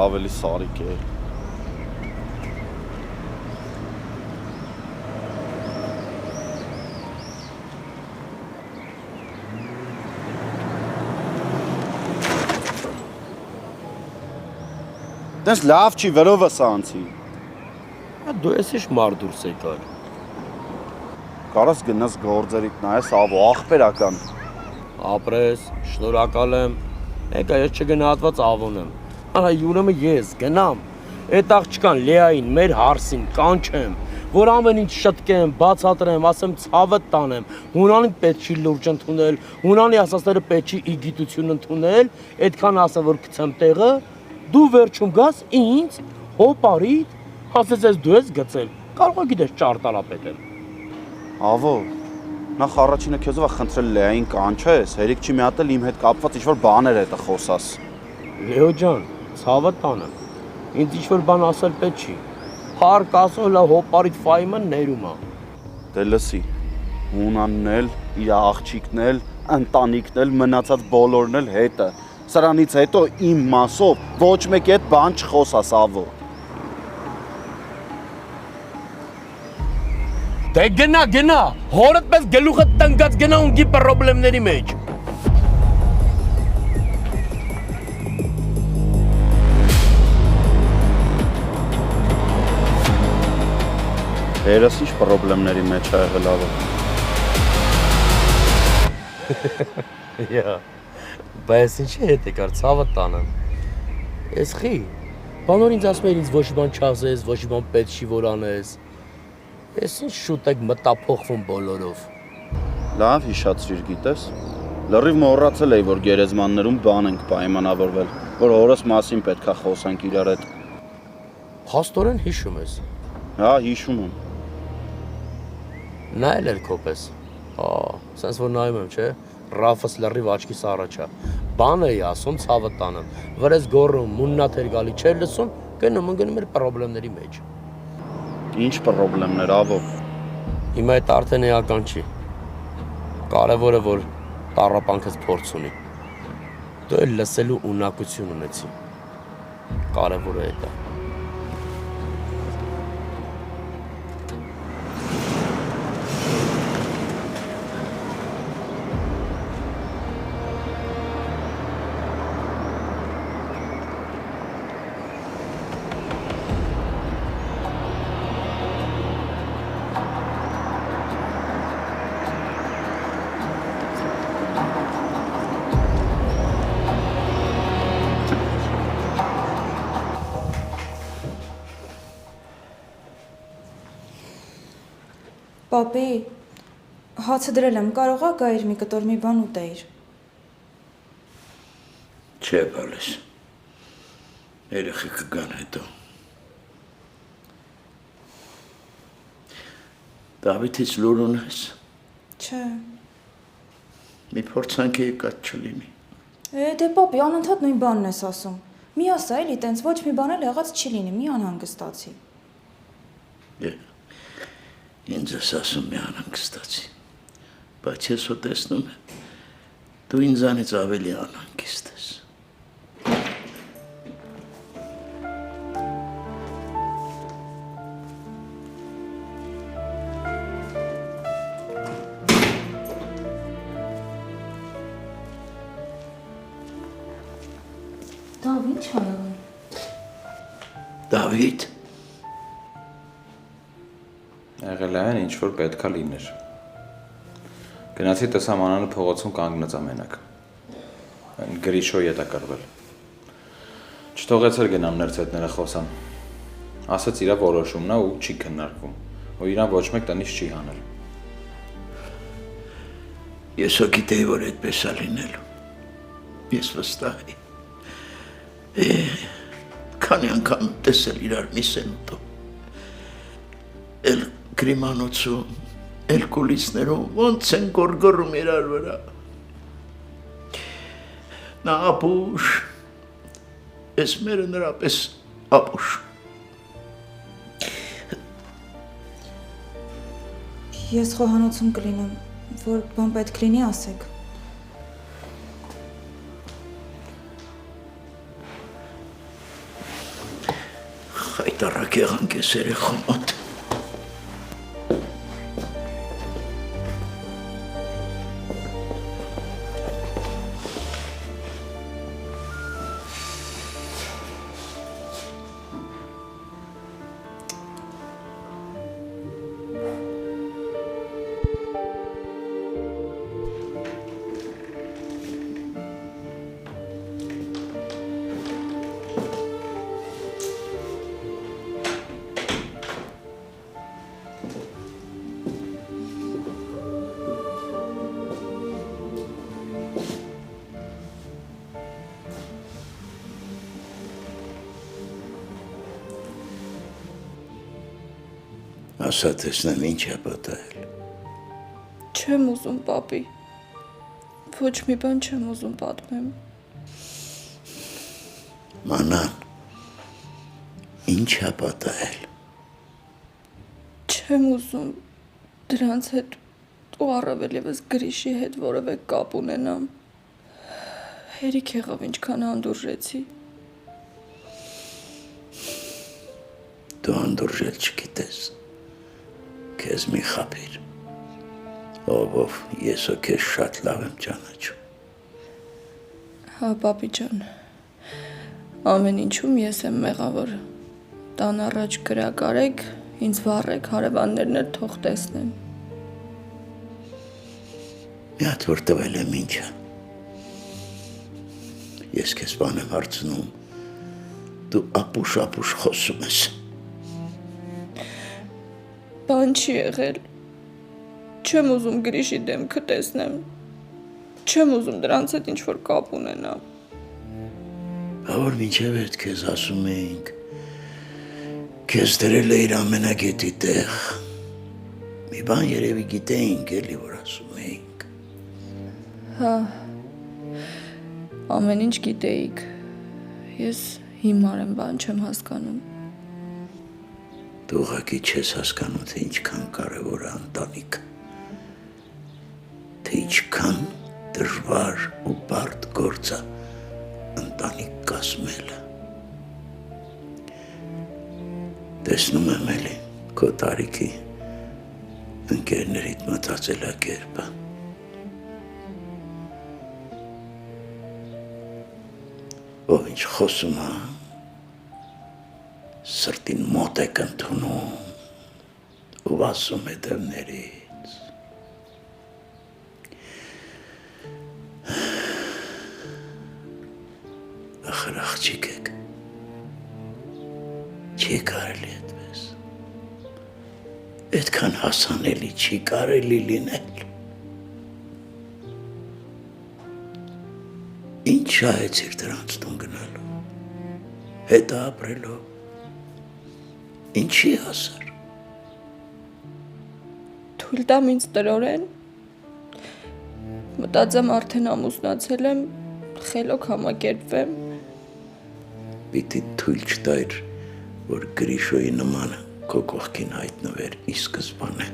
ավելի սարիկ է։ Դες լավ չի վրովը սանցի։ Դու ես ինչ մար դուրս եկար։ Կարաս գնաս գործերիդ նայես ավո աղբերական։ Ապրես, շնորհակալ եմ։ Եկա ես չգնահատված ավոն եմ։ Արա յուրեմը ես գնամ։ Այդ աղջկան Լեային մեր հարսին կանչեմ, որ ամեն ինչ շտկեմ, բացատրեմ, ասեմ ցավը տանեմ։ Հունանին պետք չի լուրջ ընդունել, հունանի ասածները պետք չի ի գիտություն ընդունել, այդքան ասեմ որ գցեմ տեղը, դու վերջում գաս ինձ հոպարիդ, ասես ես դու ես գցել։ Կարող է գիտես ճարտարապետել։ Ավո, նախ առաջինը քեզ ով խնդրել Լեային կանչես, հերիք չի մի հատ էլ իմ հետ կապված ինչ-որ բաներ հետը խոսաս։ Լեո ջան, ցավը տանեմ։ Ինձ ինչ-որ բան ասել պետք չի։ Փառք ասոլա հոպարիդ ֆայմը ներում է։ Դե լսի, Հունանն էլ, իր աղջիկն էլ, ընտանիքն էլ, մնացած բոլորն էլ հետը։ Սրանից հետո իմ մասով ոչ մեկ այդ բան չխոսաս ավո։ Դե գնա, հորդ պես գլուխը տնկած գնա ունգի պրոբլեմների մեջ։ Երես ինչ պրոբլեմների մեջ է եղել ավո։ Յա, բայց ինչի հետ եկար ցավը տանեմ։ Էս խի, բանոր ինձ ասում էր ինձ ոչ մի բան չասես, ոչ մի բան պետք չի որ անես։ Էս ինչ շուտ եք մտափոխվում բոլորով։ Լավ հիշացրիր գիտես։ Լրիվ մոռացել էի որ գերեզմաններում բան ենք պայմանավորվել, որ հորս մասին պետքա խոսանք իրար հետ։ Փաստորեն հիշում ես։ Հա, հիշում եմ։ Նայել էր քոպես։ Սենց որ նայում եմ, չէ։ Ռաֆս լրիվ աչքիս առաջա։ Բան էի ասում ցավը տանեմ։ Վրես գոռում, մուննաթեր գալի չէր լսում, գնում էր պրոբլեմների մեջ։ Ինչ պրոբլեմներ ավո։ Հիմա այդ արդեն էական չի։ Կարևորը որ տառապանքս փորձ ունի։ Դու էլ լսելու ունակություն ունեցի։ Կարևորը է դա։ Պապի, հացը դրել եմ, կարող է գայր մի կտոր մի բան ուտեիր։ Չէ, բալես, երեխեքը գան հետո։ Դավիթից լուր ունես։ Չէ։ Մի փորձանք եկած չլինի։ Դե պապի, անընդհատ նույն բանն ես ասում։ Մի ասա էլի, տենց ոչ մի բան էլ եղած չի լինի, մի անհանգստացի։ Ինձ ես ասում մի անհանգստացի, բայց ես հո տեսնում եմ, դու ինձանից ավելի անհանգիստ ես։ Դավ, ինչ ա եղել։ Դավիթ։ Եղել է այն, ինչ որ պետքա լիներ։ Գնացի տեսամանանը փողոցում կանգնած ամենակ։ Այն գրիշոյ է կրվել։ Չթողեցել գնամ ներծետները խոսան։ Ասաց իրա որոշումն է ու չի քննարկվում։ Ու իրան ոչ մեկ տնից չի հանել։ Ես հո գիտեի, որ այդպես է լինելու։ Ես վստահ էի։ Քանի անգամ տեսել իրար մի սենուտով։ Էլ գրիմանոցում, էլ կուլիսներում, ոնց են գորգորում իրար վրա։ Նա ապուշ, ես մերը նրա պես ապուշ։ Ես խոհանոցում կլինեմ, որ բան պետք լինի ասեք։ Տառակ եղանք ես երեխու մոտ։ Ասա տեսնեմ ինչ է պատահել։ Չեմ ուզում, պապի։ Ոչ մի բան չեմ ուզում պատմեմ։ Մանան, ինչ է պատահել։ Չեմ ուզում դրանց հետ ու առավել ևս Գրիշի հետ որևէ կապ ունենամ։ Հերիք եղավ ինչքան հանդուրժեցի։ Դու հանդուրժել չգիտես։ Քեզ մի խաբիր, ով ես ու քեզ շատ լավ եմ ճանաչում։ Հա, պապի ջան, ամեն ինչում ես եմ մեղավոր։ Տան առաջ գրակ արեք, ինձ վառեք, հարևաններն էլ թող տեսնեն։ Մի հատ որ տվել եմ ինչը։ Ես քեզ բան եմ հարցնում, դու ապուշ խոսում ես։ Բան չի եղել։ Չեմ ուզում Գրիշի դեմքը տեսնեմ։ Չեմ ուզում դրանց հետ ինչ-որ կապ ունենամ։ Որ մինչև այդ քեզ ասում էինք, քեզ դրել է իր ամենագետի տեղ։ Մի բան երևի գիտեինք էլի, որ ասում էինք։ Հա, ամեն ինչ գիտեիք։ Ես հիմար եմ, բան չեմ հասկանում։ Դու ուղղակի չես հասկանում, թե ինչքան կարևոր է ընտանիքը, թե ինչքան դժվար ու բարդ գործ է ընտանիք կազմելը։ Տեսնում եմ էլի քո տարիքի ընկերներիդ մտածելակերպը։ Ով ինչ խոսում է, սրտին մոտ եք ընդունում ու ասում է դևներից։ Ախր աղջիկ եք, չի կարելի այդպես, այդքան հասանելի չի կարելի լինել։ Ինչ շահեցիր դրանց տուն գնալու, հետը ապրելով, ինչի հասար։ Թույլ տամ ինձ տրորեն։ Մտածեմ արդեն ամուսնացել եմ, խելոք համակերպվեմ։ Պիտի թույլ չտայր, որ Գրիշոյի նմանը քո կողքին հայտնվեր ի սկզբանե։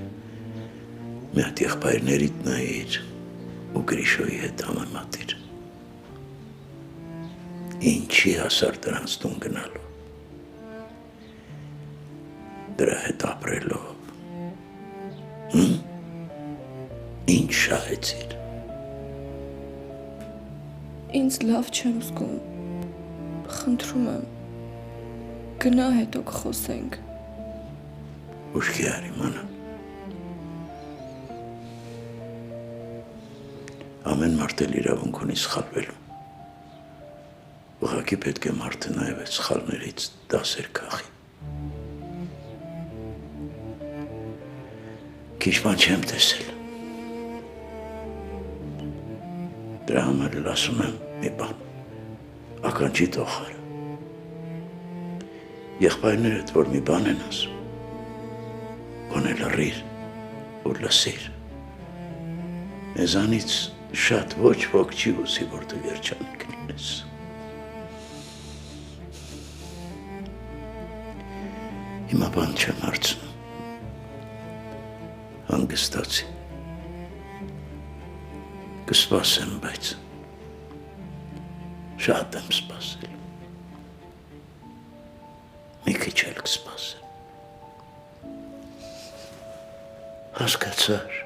Մի հատ եղբայրներիդ նայիր ու Գրիշոյի հետ համեմատիր։ Ինչի հասար դրանց տուն գնալու։ Դրա հետ ապրելով, ինչ շահեցիր։ Ինձ լավ չեմ զգում, խնդրում եմ, գնա հետո կխոսենք։ Ուշքի արի մանան։ Ամեն մարդ էլ իրավունք ունի սխալվելու։ Ուղղակի պետք է մարդը նաև այդ սխալներից դասեր քաղի։ Քիչ բան չեմ տեսել։ Դրա համար էլ ասում եմ մի բան, ականջի տոխար։ Եղբայրներդ, որ մի բան են ասում, գոնե լռիր ու լսիր։ Մեզանից շատ ոչ ոք չի ուզի, որ դու երջանիկ լինես։ Հիմա բան չեմ հարցնում։ Հանգստացի։ Կսպասեմ, բայց շատ եմ սպասել։ մի քիչ էլ կսպասեմ։ Հասկացար։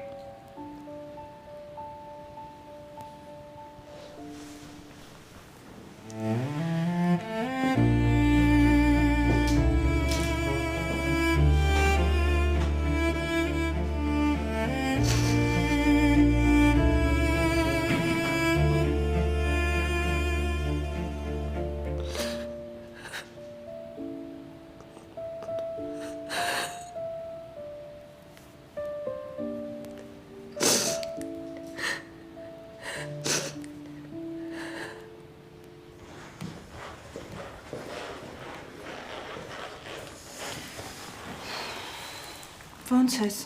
Ոնց ես։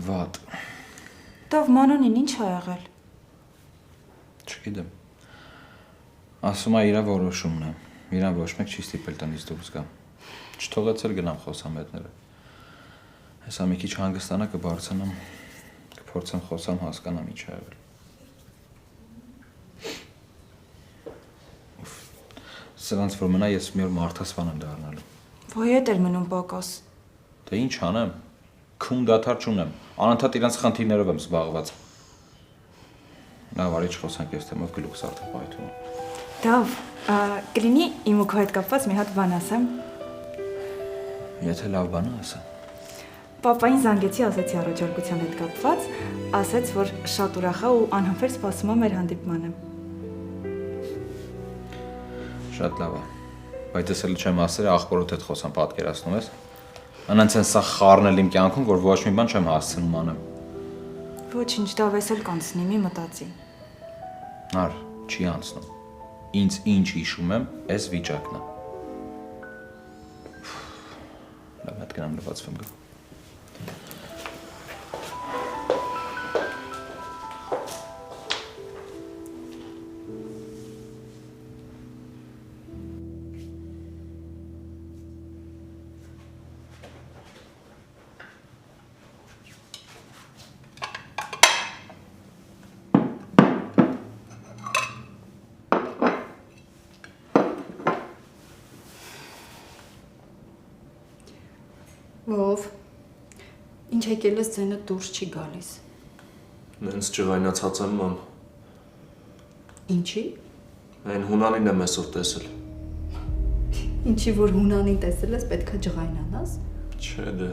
Վատ, Տավ Մանոնին ինչ ա եղել։ չգիտեմ։ Ասում է իրա որոշումն է։ Իրան ոչ մեկ չի ստիպել տնից դուրս գա։ Չթողեցել գնամ խոսամետները։ Հեսա մի քիչ հանգստանա կբարձրանամ, կփորձեմ խոսամ հասկանամ ինչ ա եղել։ Սրանց որ մնա ես մի օր մարդասպան եմ դառնալու։ Ոյ էդ էլ մնում պակաս։ Դե ինչ անեմ։ Քուն դադար չունեմ։ Անընդհատ իրանց խնդիրներով եմ զբաղված։ Լավ, արի չխոսանք այս թեմով գլուխս արդեն պայթում։ Տավ, կլինի իմ ու քո հետ կապված մի հատ բան ասեմ։ Եթե լավ բան ասա։ Պապային զանգեցի, ասեցի առաջարկության հետ կապված, ասեց, որ շատ ուրախ է ու անհամբեր սպասում է մեր հանդիպմանը։ Շատ լավ է։ Բայց ես էլ չեմ ասել աղբորոդ հետ խոսամ, պատկերացնում ես։ Անանց են սա խառնել իմ կյանքում, որ ոչ մի բան չեմ հասցնում անեմ։ Ոչինչ, դա վես էլ կանցնի, մի մտածի։ Նար, չի անցնում։ Ինձ ինչ հիշում եմ, այս վիճակն է։ Լավ, հետ գնամ լվացվեմ գա։ Ով։ Ինչ եկել ես ձենը դուրս չի գալիս։ Նենց ջղայնացած եմ, մամ։ Ինչի։ Այն հունանին եմ այսօր տեսել։ Ինչի որ հունանին տեսել ես, պետքա ջղայնանաս։ Չէ դե։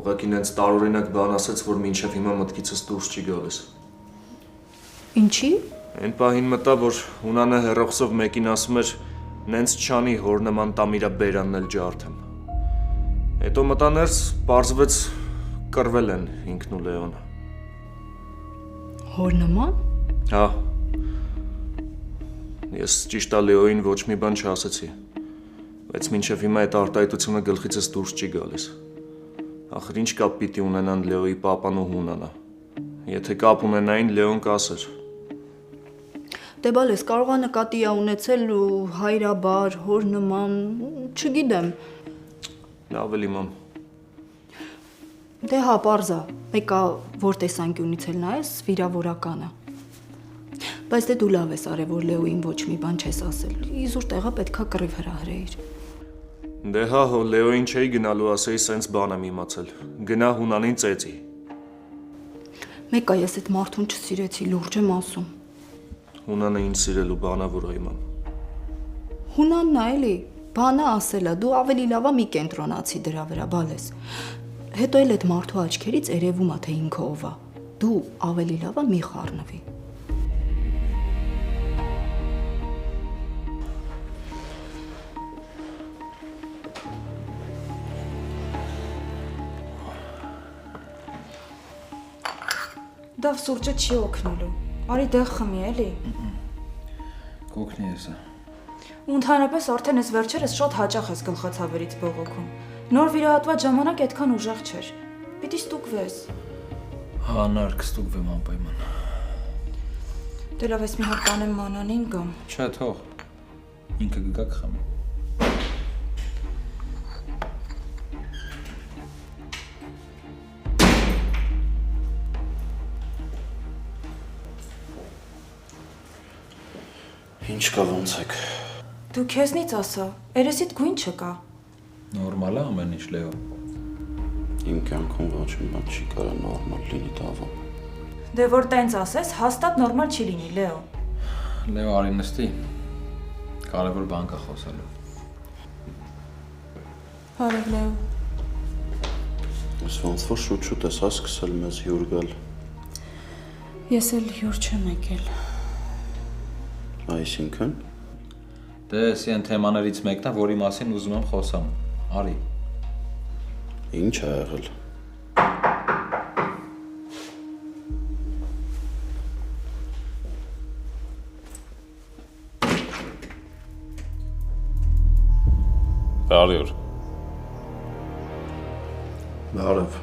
Ուղղակի նենց տարօրինակ բան ասեց, որ մինչև հիմա մտքիցս դուրս չի գալիս։ Ինչի։ Այն պահին մտա, որ հունանը հեռախոսով մեկին ասում էր, նենց չանի հոր նման տամ իրա բերանն էլ ջարդեմ։ Հետո մտա ներս, պարզվեց կռվել են ինքն ու Լեոնը։ Հոր նման։ Հա։ Ես ճիշտ է Լեոյին ոչ մի բան չասեցի, բայց մինչև հիմա այդ արտահայտությունը գլխիցս դուրս չի գալիս։ Ախր ինչ կապ պիտի ունենան Լեոյի պապան ու հունանը։ Եթե կապ ունենային, Լեոն կասեր։ Դե բալես կարող է նկատի ունեցել ու հայրաբար, հոր նման, չգիտեմ։ Լավ էլի մամ։ Դե հա, պարզա, մեկա որ տեսանկյունից էլ նայես վիրավորականը։ Բայց դե դու լավ ես արել, որ Լեոին ոչ մի բան չես ասել։ Իզուր տեղը պետքա կռիվ հրահրեիր։ Դե հա, հո Լեոին չէի գնալու ասեի սենց բան եմ իմացել։ Գնա հունանին ծեծի։ Մեկա ես այդ մարդուն չսիրեցի, լուրջ եմ ասում։ Հունանը ինձ սիրելու բանավոր է մամ։ Հունանն է էլի, բանը ասելա, դու ավելի լավա մի կենտրոնացի դրա վրա, բալես։ Հետո էլ այդ մարդու աչքերից երևում է, թե ինքը ով է։ Դու ավելի լավա մի խառնվի։ Դավ սուրճը չի օգնելու։ Արի դեղ խմի, էլի։ Կօգնի եսա։ Ու ընդհանրապես արդեն այս վերջերս շատ հաճախ ես գլխացավերից բողոքում։ Նոր վիրահատված ժամանակ այդքան ուժեղ չէր։ Պիտի ստուգվես։ Հա, նար կստուգվեմ անպայման։ Դե լավ ես մի հատ տանեմ Մանանին գամ։ Չէ, թող։ Ինքը կգա կխմի։ Ինչ կա ոնց եք։ Դու քեզնից ասա, երեսիդ գույն չկա։ Նորմալ է ամեն ինչ, Լեո։ Իմ կյանքում ոչ մի բան չի կարա նորմալ լինի Դավո։ Դե որ տենց ասես, հաստատ նորմալ չի լինի, Լեո։ Լեո, արի նստի։ Կարևոր բան կա խոսելու։ Բարև, Լեո։ Ես ոնց որ շուտ-շուտ ես հա սկսել մեզ հյուր գալ։ Ես էլ հյուր չեմ եկել։ Այսինքն Դե էսի այն թեմաներից մեկն է, որի մասին ուզում եմ խոսամ։ Արի։ ինչ ա եղել։ Բարի օր։ Բարև։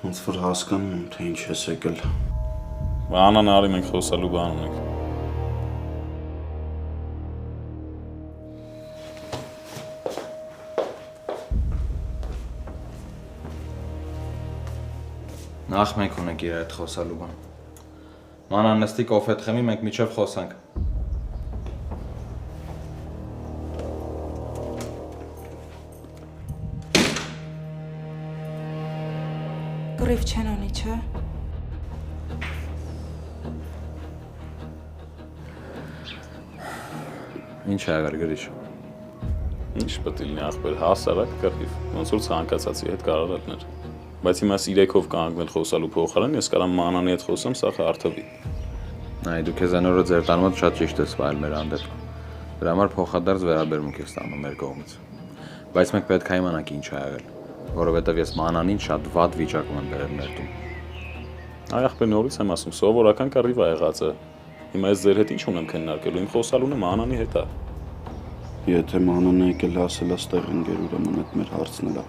Ոնց որ հասկանում եմ, թե ինչ ես եկել։ Անան արի մենք խոսալու բան ունենք։ Նախ մենք ունենք իր հետ խոսալու բան։ Մանան նստի կոֆետ խմի, մենք միջև խոսանք։ Կռիվ չեն անի, չէ։ Ինչ ա եղել գրիշ։ Ինչ պետք է լինի ախպեր, հասարակ կռիվ, ոնց որ ցանկացածի հետ կարող ելներ։ Բայց հիմա սիրեքով կանգնել խոսալու փոխարեն ես կարամ Մանանի հետ խոսեմ, սա հարթվի։ Այ դու քեզ անորը ձեր տանումդ շատ ճիշտ ես վայել մեր հանդեպ։ Դրա համար փոխադարձ վերաբերմունք ես ստանում մեր կողմից։ Բայց մենք պետք է իմանանք ինչ ա եղել, որովհետև ես Մանանին շատ վատ վիճակում եմ բերել մեր տուն։ Այ ախպեր նորից եմ ասում, սովորական կռիվ ա եղած է։ Հիմա ես ձեր հետ ինչ ունեմ քննարկելու, իմ խոսալունը Մանանի հետ է։ Եթե Մանանը եկել ասել աստեղ ընկեր, ուրեմն այդ մեր հարցն է։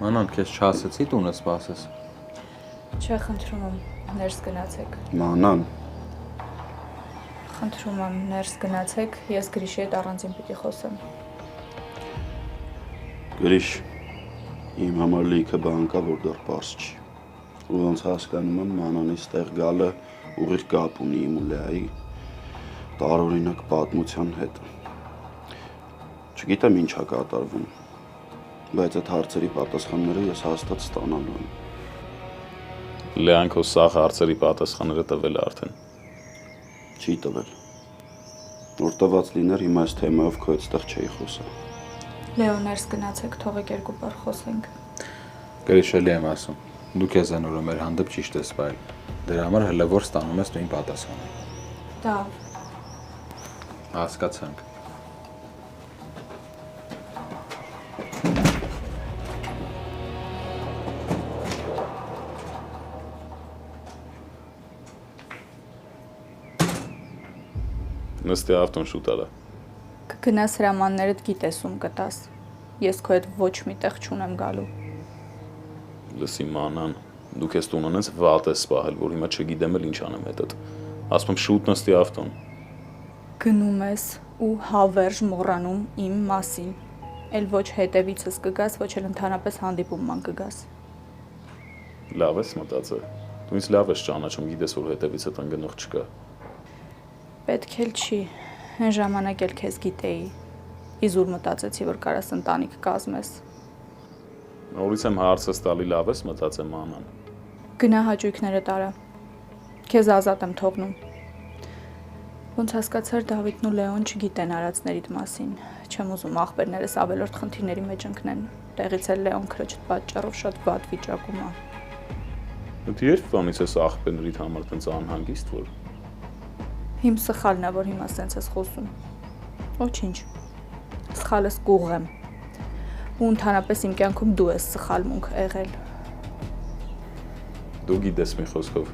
Մանան, քեզ չասեցի տունը սպասես։ Չէ, խնդրում եմ, ներս գնացեք։ Մանան, Խնդրում եմ, ներս գնացեք, ես Գրիշի հետ առանձին պիտի խոսեմ։ գրիշ, իմ համար լիքը բան կա, որ դեռ պարզ չի։ Ու ոնց հասկանում եմ, Մանանի ստեղ գալը ուղիղ կապ ունի իմ ու Լեայի տարօրինակ պատմության հետ։ Չգիտեմ ինչ ա կատարվում, բայց այդ հարցերի պատասխանները ես հաստատ ստանալու եմ։ Լեան քո սաղ հարցերի պատասխանները տվել է արդեն։ Չի տվել։ Որ տված լիներ, հիմա այս թեմայով քո այդտեղ չէի խոսա։ Լեո, ներս գնացեք, թողեք երկու բառ խոսենք։ Գրիշելի եմ ասում։ Դու քեզ անորը մեր հանդեպ ճիշտ ես վայել։ Դրա համար հələ որ ստանում ես նույն պատասխանը։ Դա Հասկացանք։ Նստի ավտոն շուտ արա։ կգնաս հրամաններդ գիտես ում կտաս։ Ես քո հետ ոչ մի տեղ չունեմ գալու։ Լսի Մանան, դու քեզ տունանից վատ ես սպահել, որ հիմա չգիտեմ էլ ինչ անեմ հետդ։ Ասում եմ շուտ նստի ավտոն։ Գնում ես ու հավերժ մոռանում իմ մասին։ Էլ ոչ հետևիցս կգաս, ոչ էլ ընդհանրապես հանդիպումման կգաս։ Լավ ես մտածել։ Դու ինձ լավ ես ճանաչում, գիտես որ հետևիցդ ընկնող չկա։ Պետք էլ չի։ Այն ժամանակ էլ քեզ գիտեի։ Իզուր մտածեցի, որ կարաս ընտանիք կազմես։ Նորից եմ հարցս տալի, լավ ես մտածեմ Մանան։ Գնա հաճույքները տարա։ Քեզ ազատ եմ թողնում։ Ոնց հասկացար Դավիթն ու Լեոն չգիտեն արածներիդ մասին։ Չեմ ուզում ախպերներս ավելորդ խնդիրների մեջ ընկնեն։ Տեղից էլ Լեոն քրոջդ պատճառով շատ վատ վիճակում է։ Դու երբ բանից ես ախպերներիդ համար տենց անհանգիստ որ։ Իմ սխալն է, որ հիմա սենց ես խոսում։ Ոչինչ։ Սխալս կուղ եմ։ Ու ընդհանրապես իմ կյանքում դու ես սխալմունք եղել։ Դու գիտես մի խոսքով,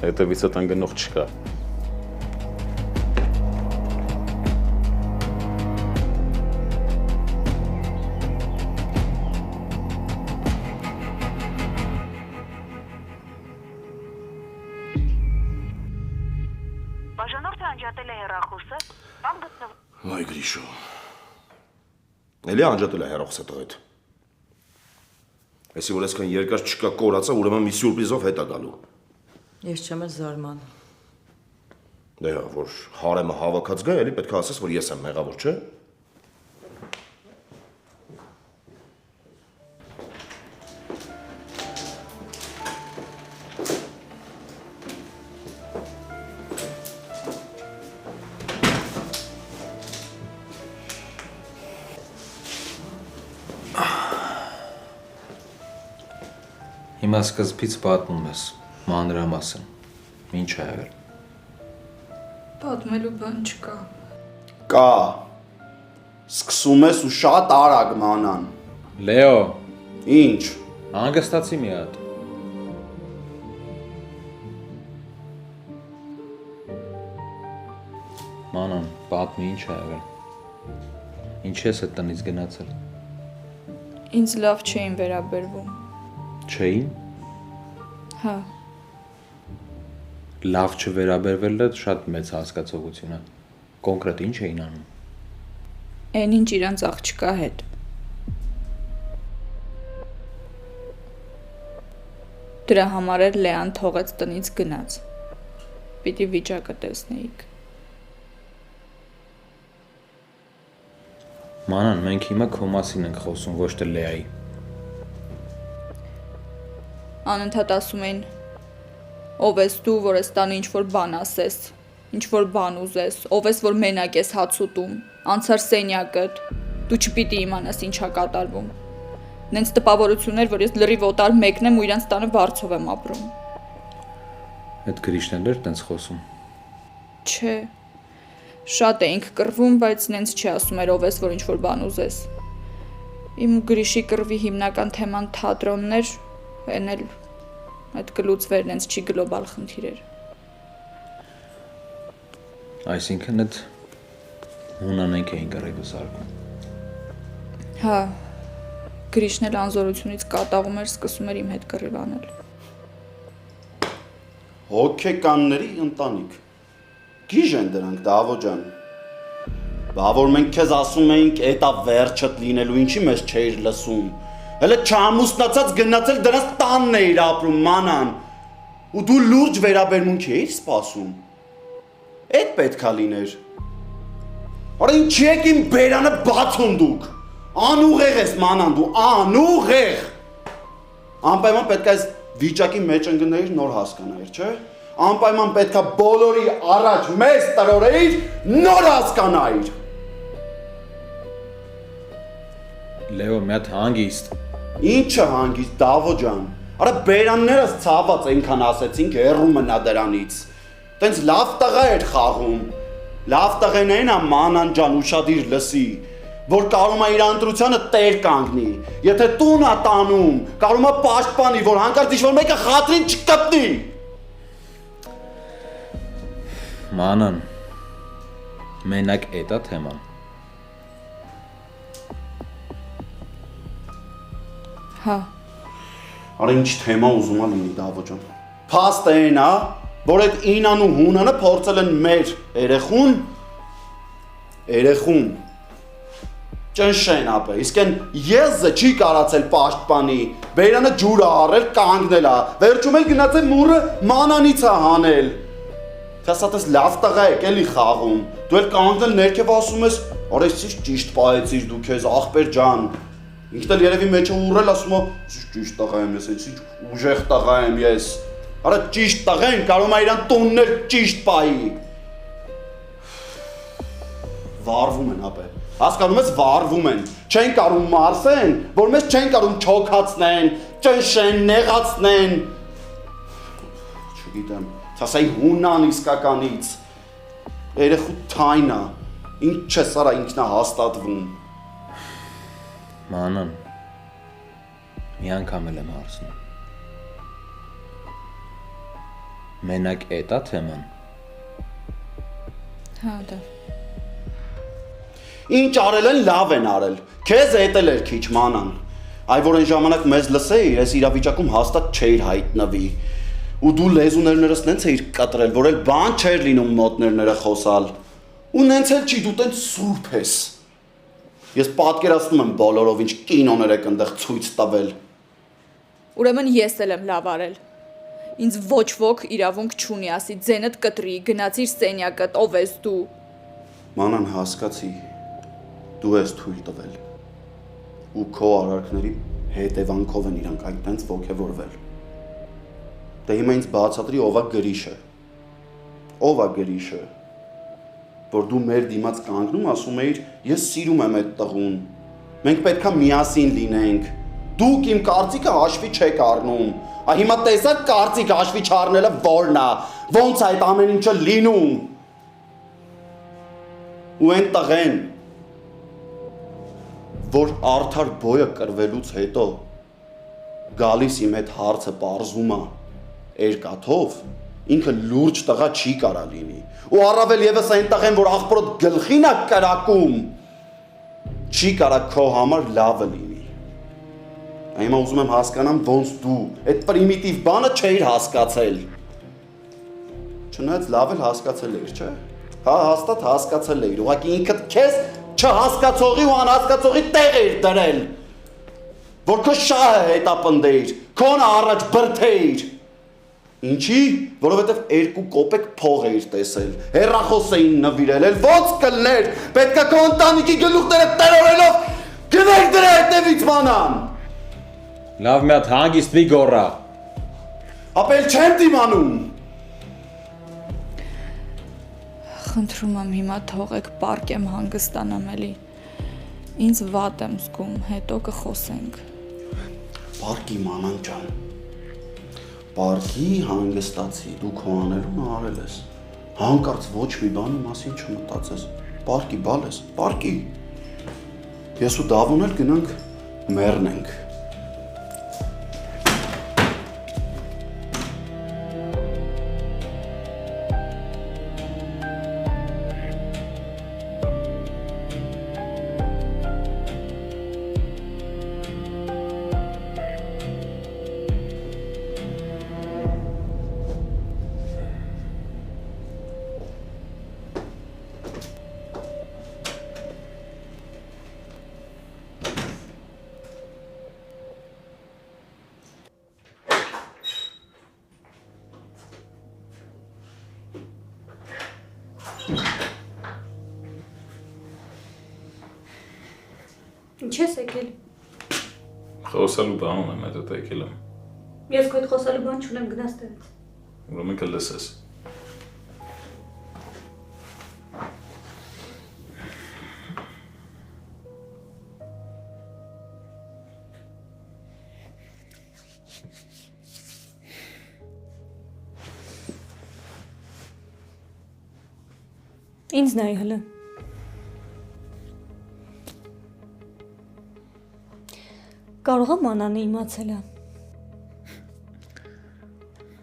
հետևիցդ ընկնող չկա։ Բաժանորդը անջատել է հեռախոսը, բան գտնվում։ Այ Գրիշո։ Էլի անջատել է հեռախոսը տղեդ։ Այսի որ այսքան երկար չկա կորացա, ուրեմն մի սյուրպրիզով հետ է գալու։ Ես չեմ էլ զարմանում։ Դե հա, որ հարեմը հավաքած գա, էլի պետք է ասես, որ ես եմ մեղավոր, չէ՞։ Հիմա սկզբից պատմում ես, մանրամասն, ինչ է եղել։ Պատմելու բան չկա։ Կա։ Սկսում ես ու շատ արագ մանան։ Լեո, Ինչ։ հանգստացի մի հատ։ Մանան, պատմի ինչ է եղել։ Ինչ ես այդ տնից գնացել։ Ինձ լավ չէին վերաբերվում։ Չէին։ Հա, Լավ չվերաբերվելը շատ մեծ հասկացողություն է։ Կոնկրետ ինչ էին անում։ այն ինչ իրանց աղջկա հետ։ Դրա համար էր Լեան թողեց տնից գնաց։ Պիտի վիճակը տեսնեիք։ Մանան, մենք հիմա քո մասին ենք խոսում, ոչ թե Լեայի։ Անընդհատ ասում էին. ով ես դու, որ ես տանը ինչ-որ բան ասես, ինչ-որ բան ուզես, ով ես, որ մենակ ես հաց ուտում, անցար սենյակդ, դու չպիտի իմանաս ինչա կատարվում։ Նենց տպավորություններ, որ ես լրիվ օտար մեկն եմ ու իրանց տանը վարձով եմ ապրում։ Այդ Գրիշն էր տենց խոսում։ Չէ, շատ էինք կռվում, բայց նենց չի ասում էր ով ես, որ ինչ-որ բան ուզես։ Իմ ու Գրիշի կռվի հիմնական թեման թատրոնն էր, այն էլ այդ կլուծվեր նենց չի գլոբալ խնդիր էր։ Այսինքն այդ հունանենք էին կռիվը սարքում։ Հա, Գրիշն էլ անզորությունից կատաղում էր, սկսում էր իմ հետ կռիվ անել։ Հոգեկանների ընտանիք։ Գիժ են դրանք, Դավո ջան։ Բա որ մենք քեզ ասում էինք, էտա վերջդ լինելու, ինչի մեզ չէիր լսում։ Հələ չամուսնացած գնացել դրանց տանն էիր ապրում, մանան։ Ու դու լուրջ վերաբերմունք էիր սպասում։ Էդ պետքա լիներ։ Արա ինչի եք իմ բերանը բացում դուք։ Անուղեղ ես, մանան, դու անուղեղ։ Անպայման պետք է այս վիճակի մեջ ընկնեիր, նոր հասկանայիր, չէ՞։ Անպայման պետքա բոլորի առաջ մեզ տրորեիր, նոր հասկանայիր։ Լեո, մի հատ հանգիստ։ Ինչը հանգիստ, Դավո ջան։ Արա բերաններս ցաված այնքան ասեցինք, հեռու մնա դրանից։ Տենց լավ տղա էր խաղում։ Լավ տղեներին ա մանան ջան ուշադիր լսի, որ կարում է իր ընտրությանը տեր կանգնի։ Եթե տուն ա տանում, կարում է պաշտպանի, որ հանկարծ ինչ-որ մեկը խատրին չկպնի։ Մանան, մենակ էտա թեման։ Հա, Արա ինչ թեմա ուզում ա լինի, Դավո ջան։ Փաստը այն ա, որ այդ ինան ու հունանը փորձել են մեր երեխուն ճնշեն ապը, իսկ են եզը չի կարացել պաշտպանի, բերանը ջուրը առել կանգնել ա, վերջում էլ գնացել մուրը մանանից ա հանել։ Թասատես լավ տղա եք էլի խաղում, դու էլ կանգնել ներքև ասում ես, արա ինչ ճիշտ պահեցիր դու քեզ աղբեր ջան։ Ինքն էլ երևի մեջը ուռել ասում է, ճիշտ տղա եմ ես, ինչ ուժեղ տղա եմ ես։ Արա ճիշտ տղեն կարող է իրան տունն էլ ճիշտ պահի։ Վարվում են ապե։ Հասկանում ես, վարվում են։ Չեն կարող մարսեն, որ մեզ չեն կարող չոքացնեն, ճնշեն, նեղացնեն։ Չգիտեմ, ասայի հունան իսկականից։ Երեխու թայնա, ինչ չես արա ինքնա հաստատվում։ Մանան, մի անգամ էլ եմ հարցնում։ Մենակ էտա թեման։ հա դա։ Ինչ արել են, լավ են արել։ Քեզ էտել էր քիչ մանան։ Այ որ այն ժամանակ մեզ լսեիր, այս իրավիճակում հաստատ չէիր հայտնվի։ Ու դու լեզուներներս նենց էիր կտրել, որ էլ բան չէր լինում մոտներները խոսալ։ Ու նենց էլ չի, դու տենց սուրբ ես։ Ես պատկերացնում եմ բոլորով ինչ կինոներ եք այնտեղ ցույց տվել։ Ուրեմն ես էլ եմ լավ արել։ Ինձ ոչ ոք իրավունք չունի ասի ձենդ կտրի, գնացիր սենյակդ, ով ես դու։ Մանան հասկացի, դու ես թույլ տվել։ Ու քո արարքների հետևանքով են իրանք այդտենց ոգևորվել։ Դե հիմա ինձ բացատրի ով է գրիշը։ Ով է գրիշը։ Որ դու մեր դիմաց կանգնում ասում էիր, ես սիրում եմ այդ տղուն։ Մենք պետքա միասին լինենք։ Դուք իմ կարծիքը հաշվի չեք առնում։ Հիմա տեսակ կարծիք հաշվի չառնելը որն է։ Ոնց է այդ ամեն ինչը լինում։ Ու այն տղեն, որ արդար բոյը կրվելուց հետո գալիս իմ հետ հարցը պարզում է երկաթով, ինքը լուրջ տղա չի կարա լինի։ Ու առավել եւս այն տղեն, որ աղբորոտ գլխին է կրակում, չի կարա քո համար լավը լինի։ Հիմա ուզում եմ հասկանամ ոնց դու այդ պրիմիտիվ բանը չէիր հասկացել։ Չնայած լավ էլ հասկացել էիր, չէ՞։ Հա, հաստատ հասկացել էիր, ուղղակի ինքդ քեզ չհասկացողի ու անհասկացողի տեղ էիր դրել, որ քո շահը հետապնդեիր, քոնը առաջ բրդեիր։ Ինչի՞, որովհետև 2 կոպեկ փող էիր տեսել, հեռախոս էին նվիրել, էլ ոնց կլներ, պետքա քո ընտանիքի գլուխները տերորելով գներ դրա հետևից մանան։ Լավ մի հատ հանգիստ մի գոռա։ Ապել չեմ դիմանում։ Խնդրում եմ հիմա թողեք պարկեմ հանգստանամ էլի։ Ինձ վատ եմ զգում, հետո կխոսենք։ Պարկի մանան ջան։ Պարկի հանգստացի, դու քո անելուն արել ես։ Հանկարծ ոչ մի բանի մասին չմտածես։ Պարկի բալես, պարկի։ Ես ու Դավոն էլ գնանք մեռնենք։ Ինչ ես եկել։ Խոսալու բան ունեմ, հետո եկել եմ։ Ես քո հետ խոսալու բան չունեմ, գնաս տեղից։ Ուրեմն կլսես։ Ինձ նայ հլը։ Կարող եմ Անանը իմացել է։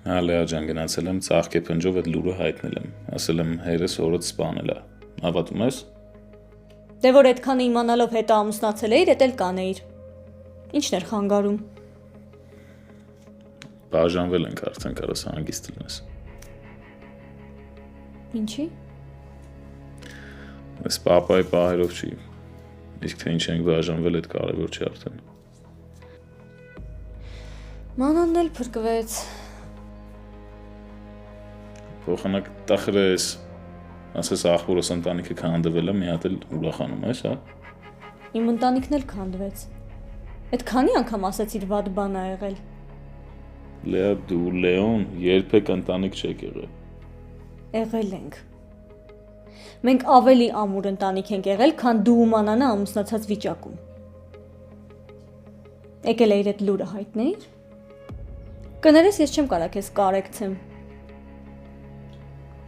Հա Լեա ջան, գնացել եմ ծաղկե փնջով այդ լուրը հայտնել եմ։ Ասել եմ հերս օրդ սպանել է։ Հավատում ես։ Դե որ այդքանը իմանալով հետո ամուսնացել էիր, էդ էլ կանեիր։ Ինչն էր խանգարում։ Բաժանվել ենք արդեն, կարաս հանգիստ լինես։ Ինչի։ Ես պապայի պահերով չի։ Իսկ թե ինչ ենք բաժանվել, այդ կարևոր չի արդեն։ Մանանն էլ փրկվեց։ Փոխանակ տախրես, ասես աղբորս ընտանիքը քանդվել է, մի հատ էլ ուրախանում ես, հա։ Իմ ընտանիքն էլ քանդվեց։ Այդ քանի անգամ ասեցիր վատ բան ա եղել։ Լեա դու Լեոն երբեք ընտանիք չեք եղել։ Եղել ենք։ Մենք ավելի ամուր ընտանիք ենք եղել, քան դու ու Մանանը ամուսնացած վիճակում։ Եկել էիր այդ լուրը հայտնել։ Կներես ես չեմ կարա քեզ կարեկցեմ։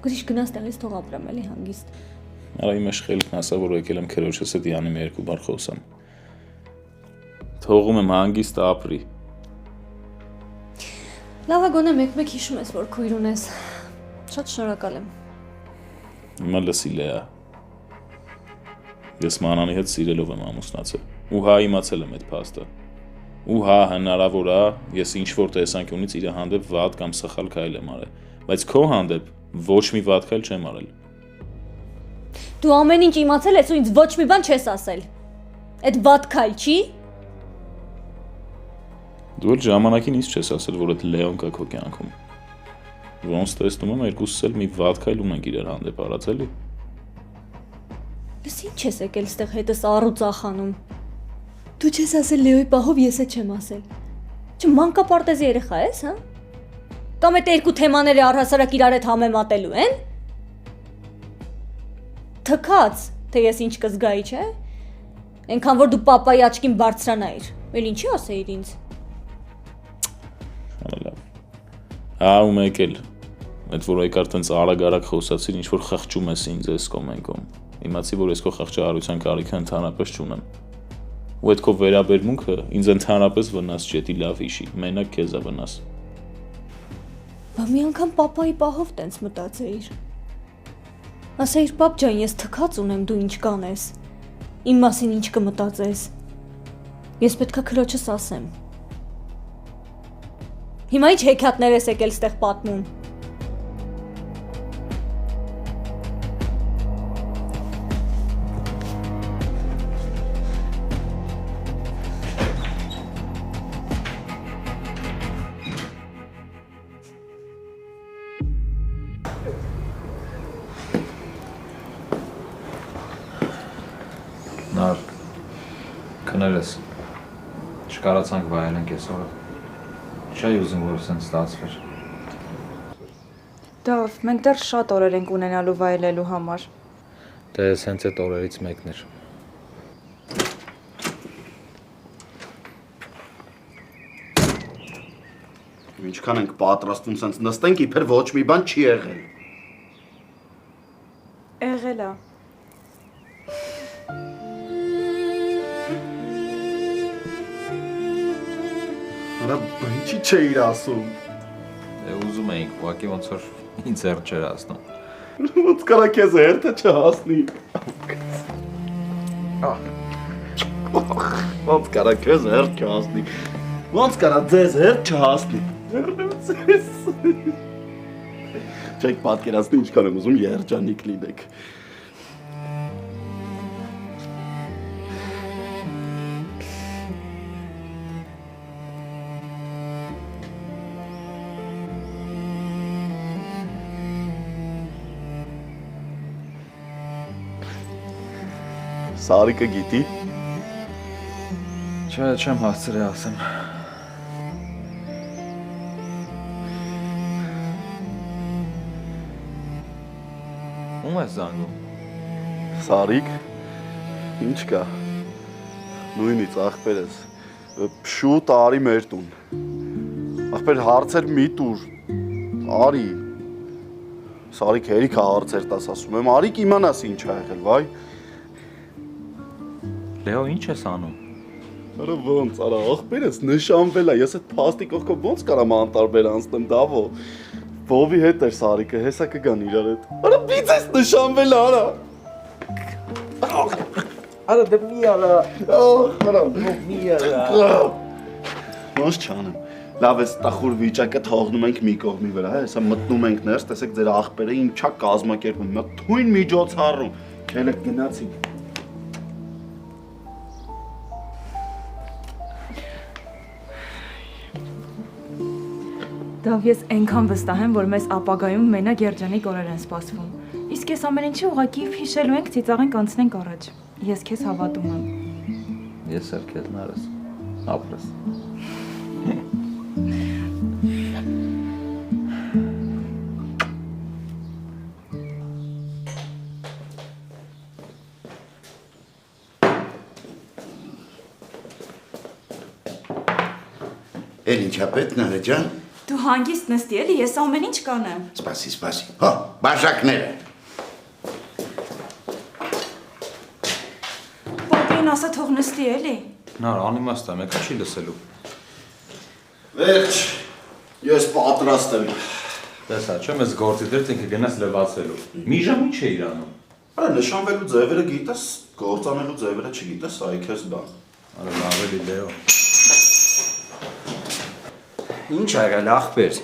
Գրիշ գնաս տեղից թող ապրեմ էլի հանգիստ։ Արա իմ աշխելքն ասա, որ եկել եմ քերոջս հետ Յանի մի 2 բառ խոսամ։ Թողում եմ հանգիստ ապրի։ Լավ է գոնե մեկ-մեկ հիշում ես, որ քույր ունես։ Շատ շնորհակալ եմ։ Հիմա լսի Լեա։ Ես Մանանի հետ սիրելով եմ ամուսնացել։ Ու հա իմացել եմ այդ փաստը։ Ու հա հնարավոր է, ես ինչ որ տեսանկյունից իր հանդեպ վատ կամ սխալ քայլ եմ արել, բայց քո հանդեպ ոչ մի վատ քայլ չեմ արել։ Դու ամեն ինչ իմացել ես ու ինձ ոչ մի բան չես ասել։ Այդ վատ քայլ չի։ Դու էլ ժամանակին ինձ չես ասել, որ այդ Լեոն կա քո կյանքում։ Ոնց տեսնում եմ երկուսս էլ մի վատ քայլ ունենք իրար հանդեպ արած էլի։ Դες ինչ ես եկել ստեղ հետս առուծախանում։ Դու չես ասել Լեոյի պահով, ես էլ չեմ ասել։ Չմանկապարտեզի երեխա ես, հա։ Կամ այդ երկու թեմաները առհասարակ իրար հետ համեմատելու են։ Թքած, թե ես ինչ կզգայի, չէ։ Այնքան որ դու պապայի աչքին բարձրանայիր, էլ ինչի ասեիր ինձ։ Լավ։ Հա ու մեկ էլ այդ որ այկար տենց արագ-արագ խոսացին, ինչ որ խղճում ես ինձ էս կոմենկոմ։ Իմացի որ ես քո խղճահարության կարիքը ընդհանրապես չունեմ։ Ու այդ քո վերաբերմունքը ինձ ընդհանրապես վնաս չետի լավ հիշի, մենակ քեզ է վնաս։ Բա մի անգամ պապայի պահով տենց մտածեիր։ Ասեիր պապ ջան, ես թքած ունեմ, դու ինչ կանես։ Իմ մասին ինչ կմտածես։ Ես պետքա քրոջս ասեմ։ Հիմա ինչ հեքիաթներ ես եկել ստեղ պատմում։ Նար, քներես, չկարացանք վայելենք ես օրը, չի ուզում, որ սենց ստացվեր։ Դավ, մենք դեռ շատ օրեր ենք ունենալու վայելելու համար։ Դե սենց այդ օրերից մեկն էր։ Ինչքան ենք պատրաստվում սենց նստենք, իբր ոչ մի բան չի եղել։ Եղել է։ Արա, ինչի չէիր ասում։ Դե ուզում էինք, ուղղակի ոնց որ ինձ հերթ չէր հասնում։ Ոնց կարա քեզ հերթը չհասնի։ Ոնց կարա քեզ հերթ չհասնի։ Ոնց կարա ձեզ հերթ չհասնի։ Չեք պատկերացնի ինչքան եմ ուզում երջանիկ լինեք։ Սարիկը գիտի։ Չէ, չեմ հասցրել ասեմ։ Ում ես զանգում։ Սարիկ, ինչ կա։ Նույնից աղբերս, շուտ արի մեր տուն։ Աղբեր հարցեր մի տուր, արի։ Սարիկ հերիք հարցեր տաս ասում եմ, արիք իմանաս ինչ ա եղել, վայ։ Լեո, ինչ ես անում։ Արա ոնց, արա աղբերս նշանվել է, ես այդ փաստի կողքով ոնց կարամ անտարբեր անցնեմ, դավո։ Բովի հետ էր Սարիկը, հեսա կգան իրար հետ։ Արա բիծ ես նշանվել է, արա։ Արա դե մի արա։ Արա մի արա։ Ոնց չանեմ։ Լավ էս տախուր վիճակը թողնում ենք մի կողմի վրա, հեսա մտնում ենք ներս, տեսեք ձեր աղբերը ինչա կազմակերպում, մի թույն միջոցառում, քելեք գնացինք։ Դավ, ես այնքան վստահ եմ, որ մեզ ապագայում մենակ երջանիկ օրեր են սպասվում։ Իսկ ես ամեն ինչի ուղղակի հիշելու ենք, ծիծաղենք անցնենք առաջ։ Ես քեզ հավատում եմ։ Ես էլ քեզ նարս, ապրես։ Էլ ինչա պետք Նարե ջան։ Դու հանգիստ նստի էլի, ես ամեն ինչ կանեմ։ Սպասի, սպասի։ Հա, բաժակները։ Պապին ասա թող նստի էլի։ Նար, անիմաստ է, մեկը չի լսելու։ Վերջ, ես պատրաստ եմ։ Տեսա, չեմ ես գործի դրտ ինքը գնաս լվացելու։ Մի ժամ ինչ է իրանում։ Արա նշանվելու ձևերը գիտես, գործանելու ձևերը չգիտես, այ քեզ բան։ Արա լավ էլի Լեո։ Ինչ ա եղել ախպեր։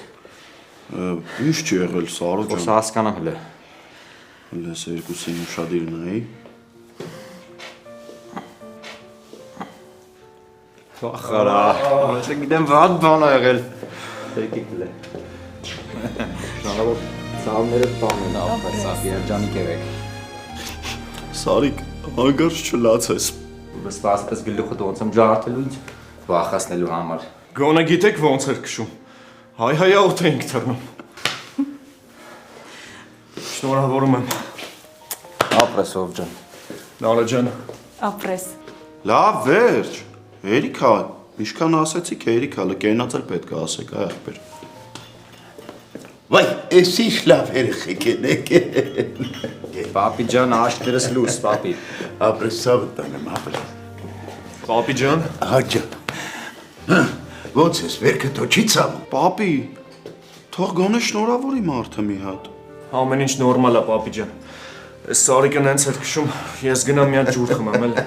Ինչ չի եղել Սարո ջան։ Որ հասկանամ հլը։ Լես երկուսին ուշադիր նայի։ Ախարա, ես գիտեմ վատ բան ա եղել։ Եկեք լե։ Շնորհավոր ցավները բան են ապրես, երջանիկ եղեք։ Սարիկ, հանգարց չլացես։ Վստահապես գլուխը ոնց եմ ջարդելու ինձ վախացնելու համար։ Գոնե գիտեք ոնց էր քշում։ Հայ օդ էինք թռնում։ Շնորհավորում եմ։ Ապրես ով ջան։ Նարա ջան։ Ապրես։ Լավ, վերջ։ Հերիքա, ինչքան ասեցիք հերիքա, լկենացել պետք է ասեք, այ ախպեր։ Վայ, էս ինչ լավ երեխեք եք։ Պապի ջան, աշկերս լույս, պապի։ Ապրես ցավը տանեմ, ապրես։ Պապի ջան։ Ահա ջան։ Ոնց ես, վերքը թո չի ցավում։ Պապի, թող գոնե շնորհավորի մարդը մի հատ։ Ամեն ինչ նորմալ է, պապի ջան։ Այս Սարիկն հենց էր քշում, ես գնամ մի հատ ջուր խմեմ, էլի։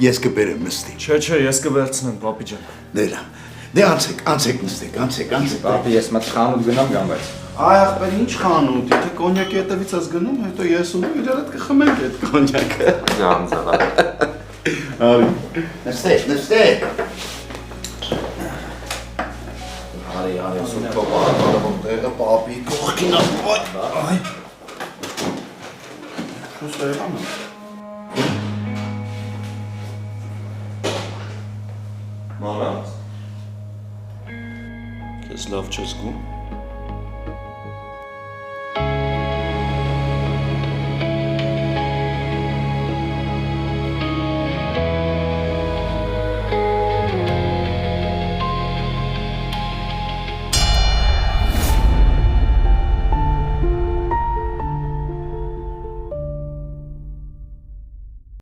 Ես կբերեմ նստի։ Չէ, ես կվերցնեմ, պապի ջան։ Դերամ։ Դե անցեք նստեք, անցեք։ Պապի, ես մտ խանութ գնամ գամ բայց։ Այ ախպեր, ինչ խանութ, եթե կոնյակի հետևից ես գնում, հետո ես ու դու իրար հետ կխմենք այդ կոնյակը։ Գանձա։ Արի։ Նստեք։ Արի, սուտ պապա, տեղը պապի կողքին այ։ Շուս եղան է։ Մանա։ Քեզ լավ չես զգում։